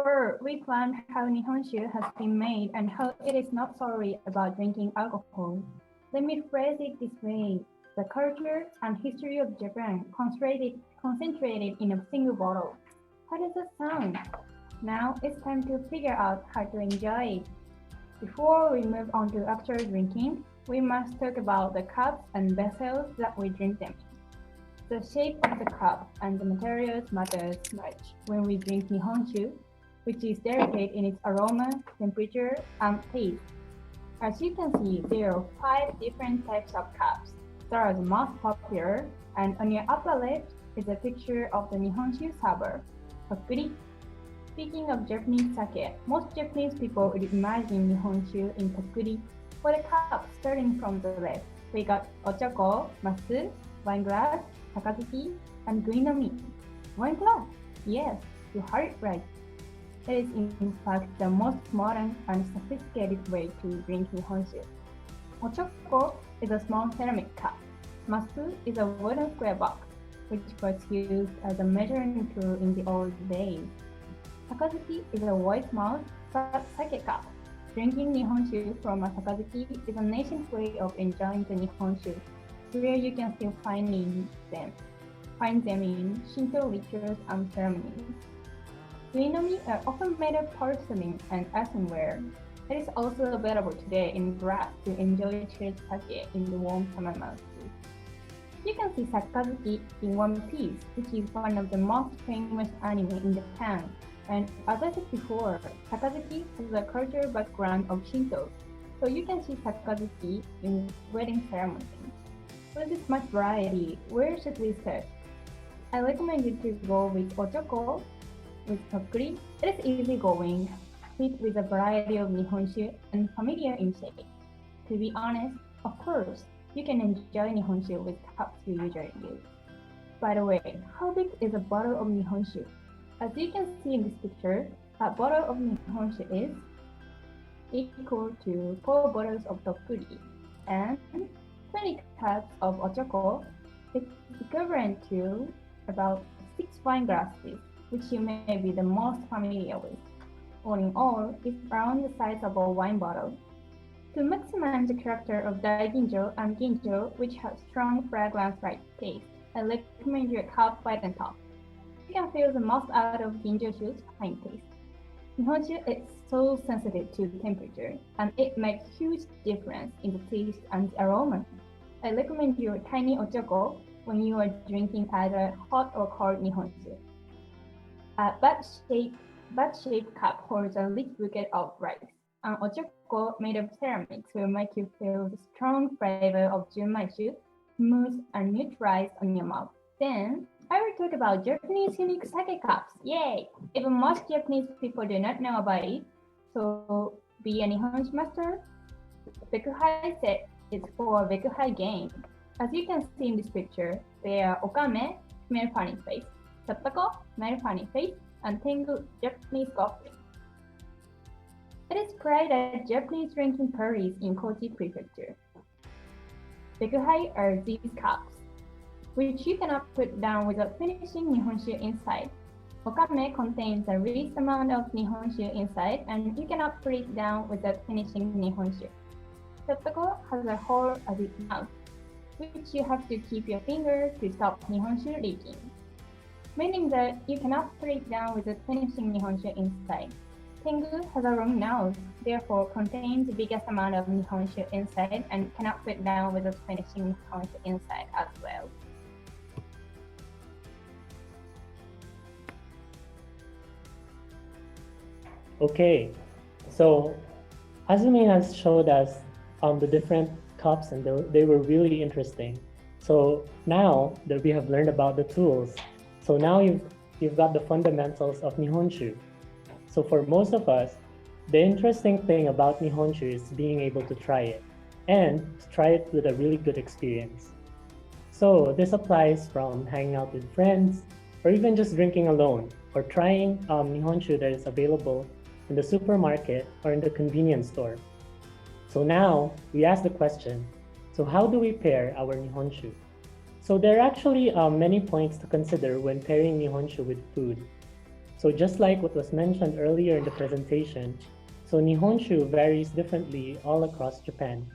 far, we learned how Nihonshu has been made and how it is not solely about drinking alcohol. Let me phrase it this way. The culture and history of Japan concentrated in a single bottle. How does that sound? Now it's time to figure out how to enjoy it. Before we move on to actual drinking, we must talk about the cups and vessels that we drink them in. The shape of the cup and the materials matters much when we drink Nihonshu, which is delicate in its aroma, temperature, and taste. As you can see, there are 5 different types of cups. That are the most popular, and on your upper left is a picture of the Nihonshu server, Tokuri. Speaking of Japanese sake, most Japanese people would imagine Nihonshu in Tokuri. For the cups, starting from the left, we got ochoko, masu, wine glass, sakazuki, and guinomi. Wine glass? Yes, you heard it right. It is in fact the most modern and sophisticated way to drink Nihonshu. Ochoko is a small ceramic cup. Masu is a wooden square box, which was used as a measuring tool in the old days. Sakazuki is a white-mouthed sake cup. Drinking Nihonshu from a sakazuki is an ancient way of enjoying the Nihonshu, where you can still find them in Shinto rituals and ceremonies. Guinomi are often made of porcelain and earthenware. It is also available today in glass to enjoy chilled sake in the warm summer months. You can see Sakazuki in One Piece, which is one of the most famous anime in Japan. And as I said before, Sakazuki has a cultural background of Shinto, so you can see Sakazuki in wedding ceremonies. With this much variety, where should we start? I recommend you to go with Ochoko, with Tokuri. It is easygoing, fit with a variety of Nihonshu, and familiar in shape. To be honest, of course, you can enjoy Nihonshu with cups you usually use. By the way, how big is a bottle of Nihonshu? As you can see in this picture, a bottle of Nihonshu is equal to 4 bottles of Tokuri, and 20 cups of Ochoko is equivalent to about 6 wine glasses, which you may be the most familiar with. All in all, it's around the size of a wine bottle. To maximize the character of Daiginjo and Ginjo, which have strong fragrance-like taste, I recommend you a cup wide and top. You can feel the most out of Ginjoshu's fine taste. Nihonshu is so sensitive to temperature, and it makes huge difference in the taste and the aroma. I recommend you a tiny ochoko when you are drinking either hot or cold Nihonshu. A bat-shaped cup holds a rich bouquet of rice. An ochoko made of ceramics will make you feel the strong flavor of junmaishu, smooth and neutralized on your mouth. Then, I will talk about Japanese unique sake cups. Yay! Even most Japanese people do not know about it. So, be a Nihonshu master. Bekuhai set is for a Bekuhai game. As you can see in this picture, there are Okame, smell funny face, Sattako, smell funny face, and Tengu, Japanese golfing. It is played at Japanese drinking parties in Kochi Prefecture. Bekuhai are these cups, which you cannot put down without finishing Nihonshu inside. Okame contains the least amount of Nihonshu inside, and you cannot put it down without finishing Nihonshu. Sattako has a hole as its mouth, which you have to keep your finger to stop Nihonshu leaking, meaning that you cannot put it down without finishing Nihonshu inside. Tengu has a long nose, therefore contains the biggest amount of Nihonshu inside and cannot put down without finishing Nihonshu inside as well. Okay, so Azumi has showed us the different cups, and they were really interesting. So now that we have learned about the tools, so now you've got the fundamentals of Nihonshu. So for most of us, the interesting thing about Nihonshu is being able to try it, and to try it with a really good experience. So this applies from hanging out with friends, or even just drinking alone, or trying Nihonshu that is available in the supermarket or in the convenience store. So now we ask the question, so how do we pair our Nihonshu? So there are actually many points to consider when pairing Nihonshu with food. So just like what was mentioned earlier in the presentation, so Nihonshu varies differently all across Japan.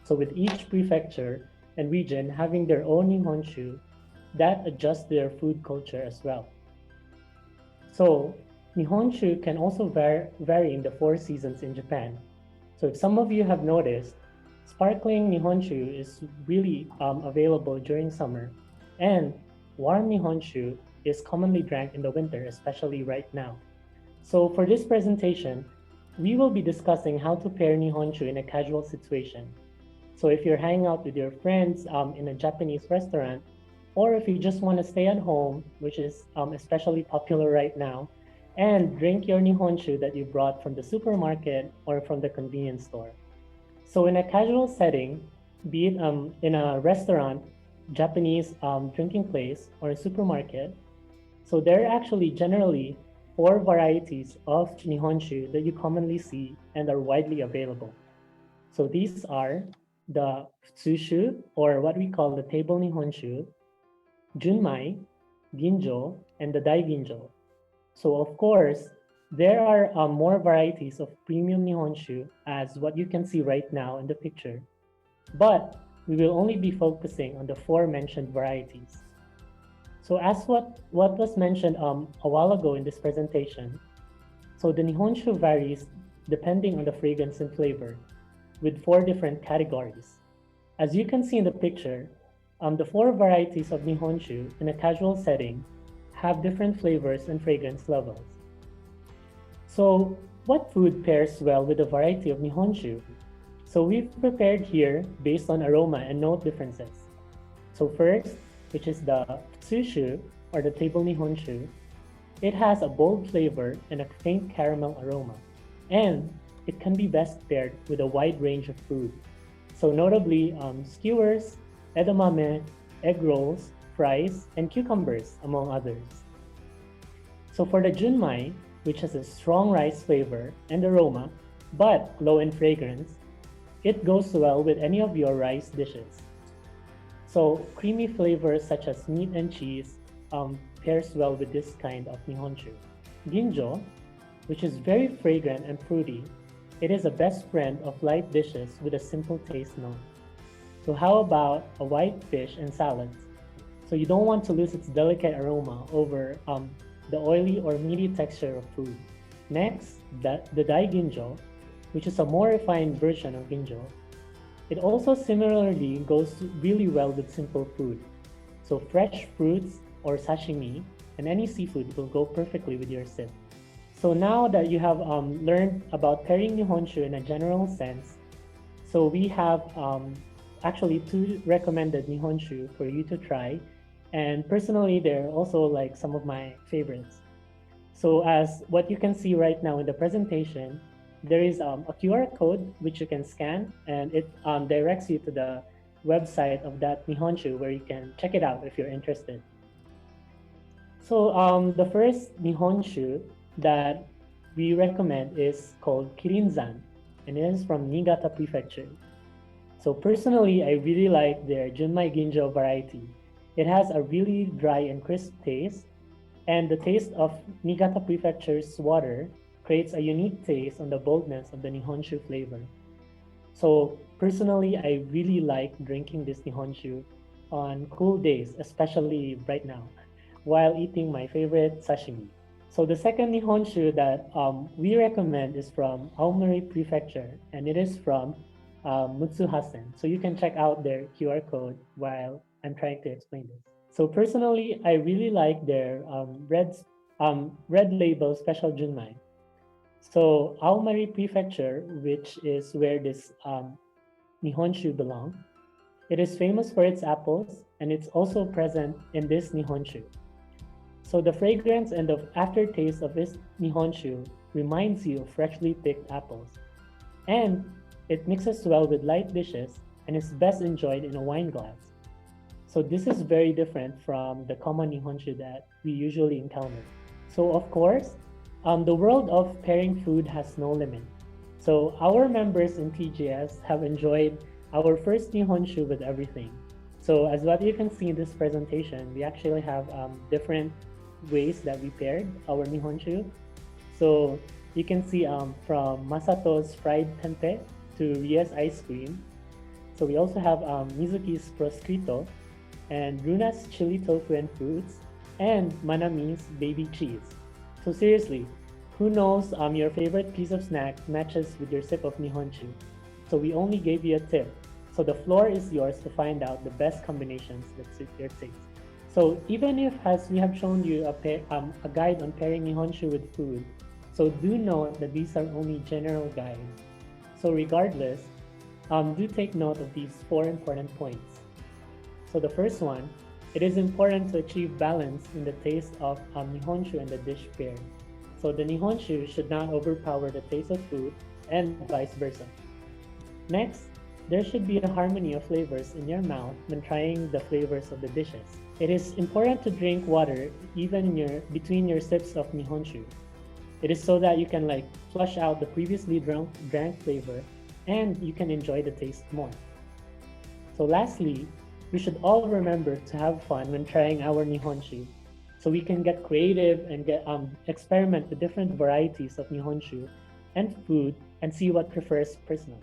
So with each prefecture and region having their own Nihonshu, that adjusts their food culture as well. So Nihonshu can also vary in the 4 seasons in Japan. So if some of you have noticed, sparkling Nihonshu is really available during summer, and warm Nihonshu is commonly drank in the winter, especially right now. So for this presentation, we will be discussing how to pair Nihonshu in a casual situation. So if you're hanging out with your friends in a Japanese restaurant, or if you just want to stay at home, which is especially popular right now, and drink your Nihonshu that you brought from the supermarket or from the convenience store. So in a casual setting, be it in a restaurant, Japanese drinking place, or a supermarket, so there are actually generally 4 varieties of Nihonshu that you commonly see and are widely available. So these are the Tsushu, or what we call the table Nihonshu, Junmai, Ginjo, and the Daiginjo. So of course, there are more varieties of premium Nihonshu as what you can see right now in the picture, but we will only be focusing on the 4 mentioned varieties. So as what was mentioned a while ago in this presentation, so the Nihonshu varies depending on the fragrance and flavor with 4 different categories. As you can see in the picture, the 4 varieties of Nihonshu in a casual setting have different flavors and fragrance levels. So what food pairs well with a variety of Nihonshu? So we've prepared here based on aroma and note differences. So first, which is the Tsushu, or the table Nihonshu, it has a bold flavor and a faint caramel aroma, and it can be best paired with a wide range of food. So notably, skewers, edamame, egg rolls, fries, and cucumbers, among others. So for the Junmai, which has a strong rice flavor and aroma, but low in fragrance, it goes well with any of your rice dishes. So creamy flavors such as meat and cheese pairs well with this kind of Nihonshu. Ginjo, which is very fragrant and fruity, it is a best friend of light dishes with a simple taste note. So how about a white fish and salads? So you don't want to lose its delicate aroma over the oily or meaty texture of food. Next, the Daiginjo, which is a more refined version of Ginjo. It also similarly goes really well with simple food. So fresh fruits or sashimi and any seafood will go perfectly with your sip. So now that you have learned about pairing Nihonshu in a general sense, so we have actually 2 recommended Nihonshu for you to try. And personally, they're also like some of my favorites. So as what you can see right now in the presentation, there is a QR code which you can scan, and it directs you to the website of that Nihonshu where you can check it out if you're interested. So the first Nihonshu that we recommend is called Kirinzan, and it is from Niigata Prefecture. So personally, I really like their Junmai Ginjo variety. It has a really dry and crisp taste, and the taste of Niigata Prefecture's water creates a unique taste on the boldness of the Nihonshu flavor. So personally, I really like drinking this Nihonshu on cool days, especially right now, while eating my favorite sashimi. So the second Nihonshu that we recommend is from Aomori Prefecture, and it is from Mutsuhasen. So you can check out their QR code while I'm trying to explain this. So personally, I really like their red label special Junmai. So Aomori Prefecture, which is where this Nihonshu belongs, it is famous for its apples, and it's also present in this Nihonshu. So the fragrance and the aftertaste of this Nihonshu reminds you of freshly picked apples. And it mixes well with light dishes and is best enjoyed in a wine glass. So this is very different from the common Nihonshu that we usually encounter. So of course, the world of pairing food has no limit. So our members in TGS have enjoyed our first Nihonshu with everything. So as what you can see in this presentation, we actually have different ways that we paired our Nihonshu. So you can see from Masato's fried tempeh to Ria's ice cream. So we also have Mizuki's proscrito and Runa's chili tofu and fruits and Manami's baby cheese. So seriously, who knows your favorite piece of snack matches with your sip of Nihonshu. So we only gave you a tip. So the floor is yours to find out the best combinations that suit your taste. So even if, as we have shown you a guide on pairing Nihonshu with food, so do note that these are only general guides. So regardless, do take note of these 4 important points. So the first one, it is important to achieve balance in the taste of Nihonshu and the dish paired. So the Nihonshu should not overpower the taste of food and vice versa. Next, there should be a harmony of flavors in your mouth when trying the flavors of the dishes. It is important to drink water even between your sips of Nihonshu. It is so that you can flush out the previously drank flavor and you can enjoy the taste more. So lastly, we should all remember to have fun when trying our Nihonshu. So we can get creative and experiment with different varieties of Nihonshu and food and see what prefers personally.